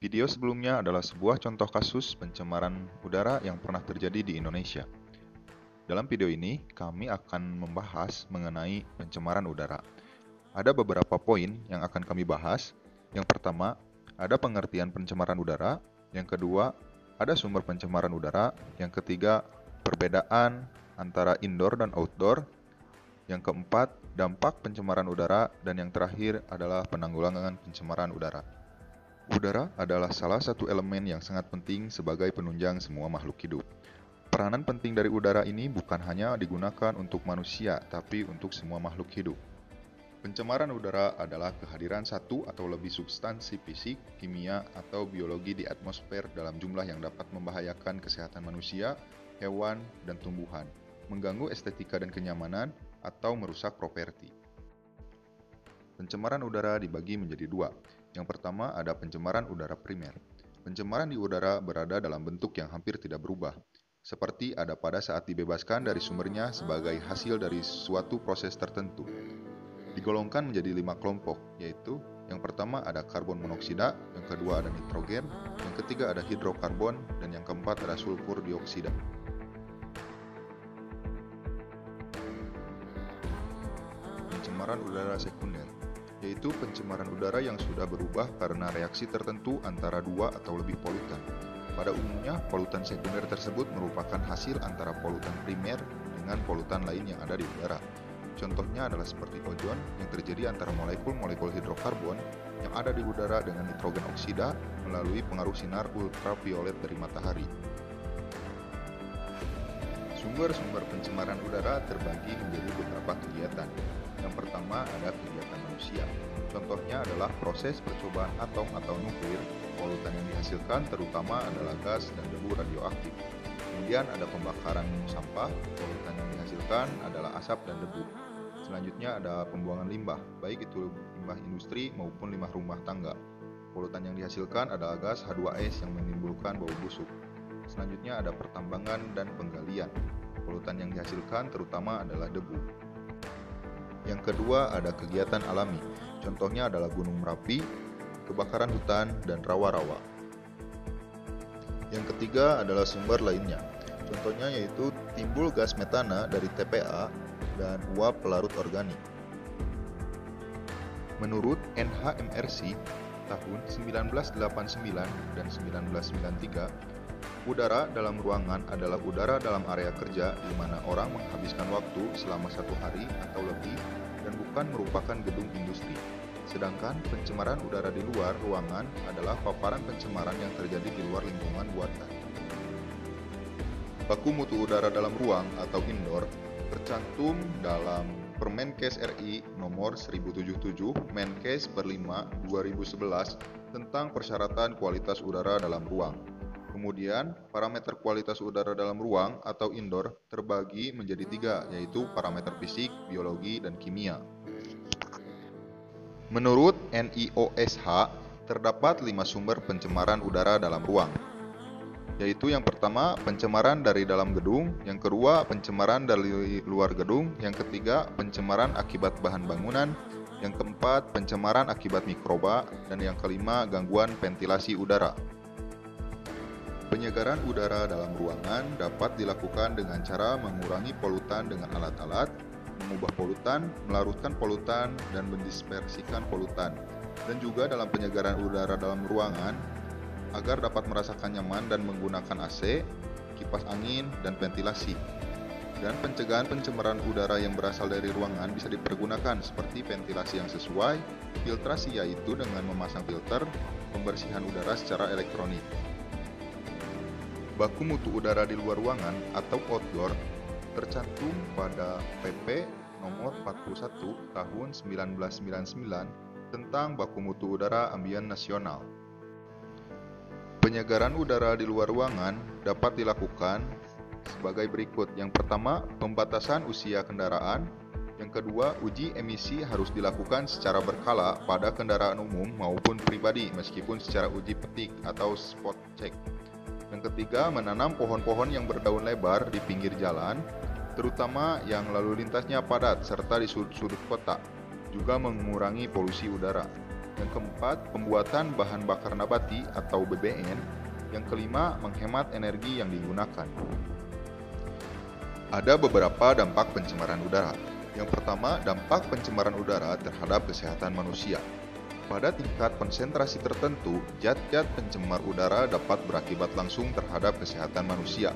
Video sebelumnya adalah sebuah contoh kasus pencemaran udara yang pernah terjadi di Indonesia. Dalam video ini, kami akan membahas mengenai pencemaran udara. Ada beberapa poin yang akan kami bahas. Yang pertama, ada pengertian pencemaran udara. Yang kedua, ada sumber pencemaran udara. Yang ketiga, perbedaan antara indoor dan outdoor. Yang keempat, dampak pencemaran udara. Dan yang terakhir adalah penanggulangan pencemaran udara. Udara adalah salah satu elemen yang sangat penting sebagai penunjang semua makhluk hidup. Peranan penting dari udara ini bukan hanya digunakan untuk manusia, tapi untuk semua makhluk hidup. Pencemaran udara adalah kehadiran satu atau lebih substansi fisik, kimia, atau biologi di atmosfer dalam jumlah yang dapat membahayakan kesehatan manusia, hewan, dan tumbuhan, mengganggu estetika dan kenyamanan, atau merusak properti. Pencemaran udara dibagi menjadi dua. Yang pertama ada pencemaran udara primer. Pencemaran di udara berada dalam bentuk yang hampir tidak berubah, seperti ada pada saat dibebaskan dari sumbernya sebagai hasil dari suatu proses tertentu. Digolongkan menjadi 5 kelompok, yaitu yang pertama ada karbon monoksida, yang kedua ada nitrogen, yang ketiga ada hidrokarbon, dan yang keempat ada sulfur dioksida. Pencemaran udara sekunder, yaitu pencemaran udara yang sudah berubah karena reaksi tertentu antara dua atau lebih polutan. Pada umumnya, polutan sekunder tersebut merupakan hasil antara polutan primer dengan polutan lain yang ada di udara. Contohnya adalah seperti ozon yang terjadi antara molekul-molekul hidrokarbon yang ada di udara dengan nitrogen oksida melalui pengaruh sinar ultraviolet dari matahari. Sumber-sumber pencemaran udara terbagi menjadi beberapa kegiatan. Yang pertama ada kegiatan manusia. Contohnya adalah proses percobaan atom atau nuklir. Polutan yang dihasilkan terutama adalah gas dan debu radioaktif. Kemudian ada pembakaran sampah. Polutan yang dihasilkan adalah asap dan debu. Selanjutnya ada pembuangan limbah, baik itu limbah industri maupun limbah rumah tangga. Polutan yang dihasilkan adalah gas H2S yang menimbulkan bau busuk. Selanjutnya ada pertambangan dan penggalian. Polutan yang dihasilkan terutama adalah debu. Yang kedua ada kegiatan alami, contohnya adalah Gunung Merapi, kebakaran hutan, dan rawa-rawa. Yang ketiga adalah sumber lainnya, contohnya yaitu timbul gas metana dari TPA dan uap pelarut organik. Menurut NHMRC tahun 1989 dan 1993, udara dalam ruangan adalah udara dalam area kerja di mana orang menghabiskan waktu selama 1 hari atau lebih dan bukan merupakan gedung industri. Sedangkan pencemaran udara di luar ruangan adalah paparan pencemaran yang terjadi di luar lingkungan buatan. Baku mutu udara dalam ruang atau indoor tercantum dalam Permenkes RI nomor 1077 Menkes per 5 2011 tentang persyaratan kualitas udara dalam ruang. Kemudian, parameter kualitas udara dalam ruang atau indoor terbagi menjadi 3, yaitu parameter fisik, biologi, dan kimia. Menurut NIOSH, terdapat 5 sumber pencemaran udara dalam ruang, yaitu yang pertama, pencemaran dari dalam gedung, yang kedua, pencemaran dari luar gedung, yang ketiga, pencemaran akibat bahan bangunan, yang keempat, pencemaran akibat mikroba, dan yang kelima, gangguan ventilasi udara. Penyegaran udara dalam ruangan dapat dilakukan dengan cara mengurangi polutan dengan alat-alat, mengubah polutan, melarutkan polutan, dan mendispersikan polutan. Dan juga dalam penyegaran udara dalam ruangan, agar dapat merasakan nyaman dan menggunakan AC, kipas angin, dan ventilasi. Dan pencegahan pencemaran udara yang berasal dari ruangan bisa dipergunakan seperti ventilasi yang sesuai, filtrasi yaitu dengan memasang filter, pembersihan udara secara elektronik. Baku mutu udara di luar ruangan atau outdoor tercantum pada PP nomor 41 tahun 1999 tentang baku mutu udara ambien nasional. Penyegaran udara di luar ruangan dapat dilakukan sebagai berikut. Yang pertama, pembatasan usia kendaraan. Yang kedua, uji emisi harus dilakukan secara berkala pada kendaraan umum maupun pribadi meskipun secara uji petik atau spot check. Yang ketiga, menanam pohon-pohon yang berdaun lebar di pinggir jalan, terutama yang lalu lintasnya padat serta di sudut-sudut kota, juga mengurangi polusi udara. Yang keempat, pembuatan bahan bakar nabati atau BBN. Yang kelima, menghemat energi yang digunakan. Ada beberapa dampak pencemaran udara. Yang pertama, dampak pencemaran udara terhadap kesehatan manusia. Pada tingkat konsentrasi tertentu, zat-zat pencemar udara dapat berakibat langsung terhadap kesehatan manusia,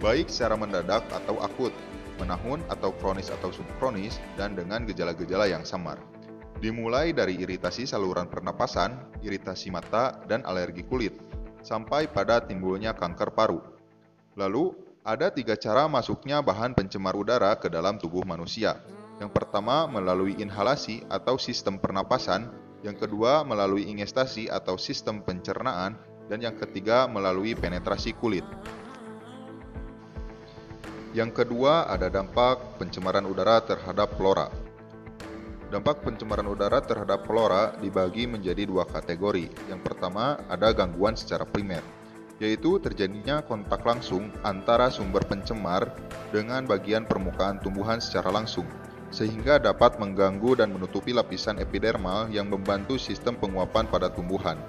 baik secara mendadak atau akut, menahun atau kronis atau subkronis, dan dengan gejala-gejala yang samar. Dimulai dari iritasi saluran pernapasan, iritasi mata, dan alergi kulit, sampai pada timbulnya kanker paru. Lalu, ada 3 cara masuknya bahan pencemar udara ke dalam tubuh manusia. Yang pertama, melalui inhalasi atau sistem pernapasan. Yang kedua, melalui ingestasi atau sistem pencernaan. Dan yang ketiga, melalui penetrasi kulit. Yang kedua, ada dampak pencemaran udara terhadap flora. Dampak pencemaran udara terhadap flora dibagi menjadi 2 kategori. Yang pertama, ada gangguan secara primer, yaitu terjadinya kontak langsung antara sumber pencemar dengan bagian permukaan tumbuhan secara langsung, sehingga dapat mengganggu dan menutupi lapisan epidermal yang membantu sistem penguapan pada tumbuhan.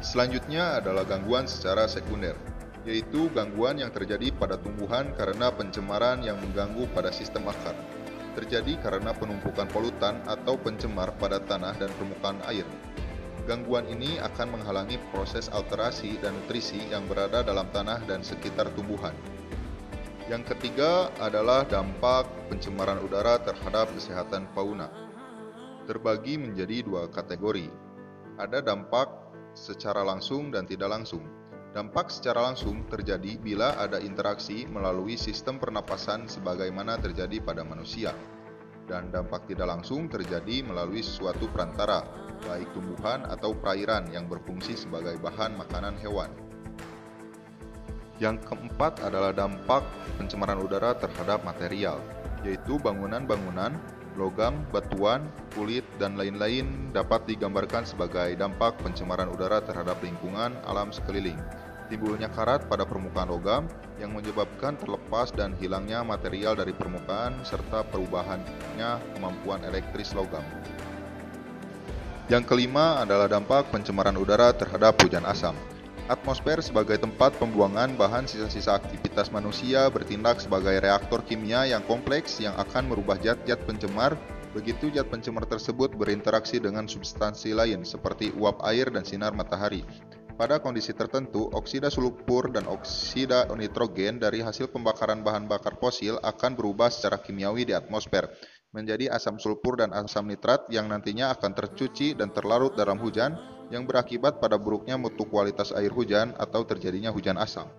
Selanjutnya adalah gangguan secara sekunder, yaitu gangguan yang terjadi pada tumbuhan karena pencemaran yang mengganggu pada sistem akar. Terjadi karena penumpukan polutan atau pencemar pada tanah dan permukaan air. Gangguan ini akan menghalangi proses alterasi dan nutrisi yang berada dalam tanah dan sekitar tumbuhan. Yang ketiga adalah dampak pencemaran udara terhadap kesehatan fauna. Terbagi menjadi 2 kategori. Ada dampak secara langsung dan tidak langsung. Dampak secara langsung terjadi bila ada interaksi melalui sistem pernapasan sebagaimana terjadi pada manusia. Dan dampak tidak langsung terjadi melalui suatu perantara, baik tumbuhan atau perairan yang berfungsi sebagai bahan makanan hewan. Yang keempat adalah dampak pencemaran udara terhadap material, yaitu bangunan-bangunan, logam, batuan, kulit, dan lain-lain dapat digambarkan sebagai dampak pencemaran udara terhadap lingkungan alam sekeliling. Timbulnya karat pada permukaan logam yang menyebabkan terlepas dan hilangnya material dari permukaan serta perubahannya kemampuan elektris logam. Yang kelima adalah dampak pencemaran udara terhadap hujan asam. Atmosfer sebagai tempat pembuangan bahan sisa-sisa aktivitas manusia bertindak sebagai reaktor kimia yang kompleks yang akan merubah zat-zat pencemar. Begitu zat pencemar tersebut berinteraksi dengan substansi lain seperti uap air dan sinar matahari. Pada kondisi tertentu, oksida sulfur dan oksida nitrogen dari hasil pembakaran bahan bakar fosil akan berubah secara kimiawi di atmosfer menjadi asam sulfur dan asam nitrat yang nantinya akan tercuci dan terlarut dalam hujan yang berakibat pada buruknya mutu kualitas air hujan atau terjadinya hujan asam.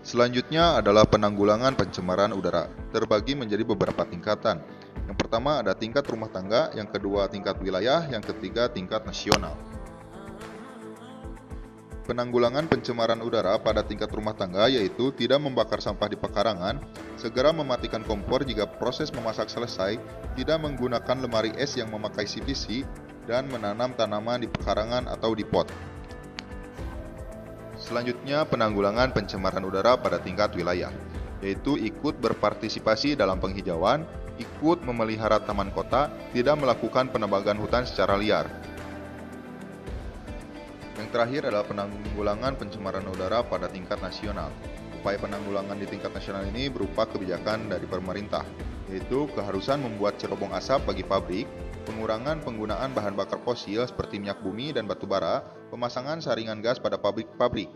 Selanjutnya adalah penanggulangan pencemaran udara, terbagi menjadi beberapa tingkatan. Yang pertama ada tingkat rumah tangga, yang kedua tingkat wilayah, yang ketiga tingkat nasional. Penanggulangan pencemaran udara pada tingkat rumah tangga yaitu tidak membakar sampah di pekarangan, segera mematikan kompor jika proses memasak selesai, tidak menggunakan lemari es yang memakai CPC, dan menanam tanaman di pekarangan atau di pot. Selanjutnya, penanggulangan pencemaran udara pada tingkat wilayah, yaitu ikut berpartisipasi dalam penghijauan, ikut memelihara taman kota, tidak melakukan penebangan hutan secara liar. Yang terakhir adalah penanggulangan pencemaran udara pada tingkat nasional. Upaya penanggulangan di tingkat nasional ini berupa kebijakan dari pemerintah, yaitu keharusan membuat cerobong asap bagi pabrik, pengurangan penggunaan bahan bakar fosil seperti minyak bumi dan batu bara, pemasangan saringan gas pada pabrik-pabrik,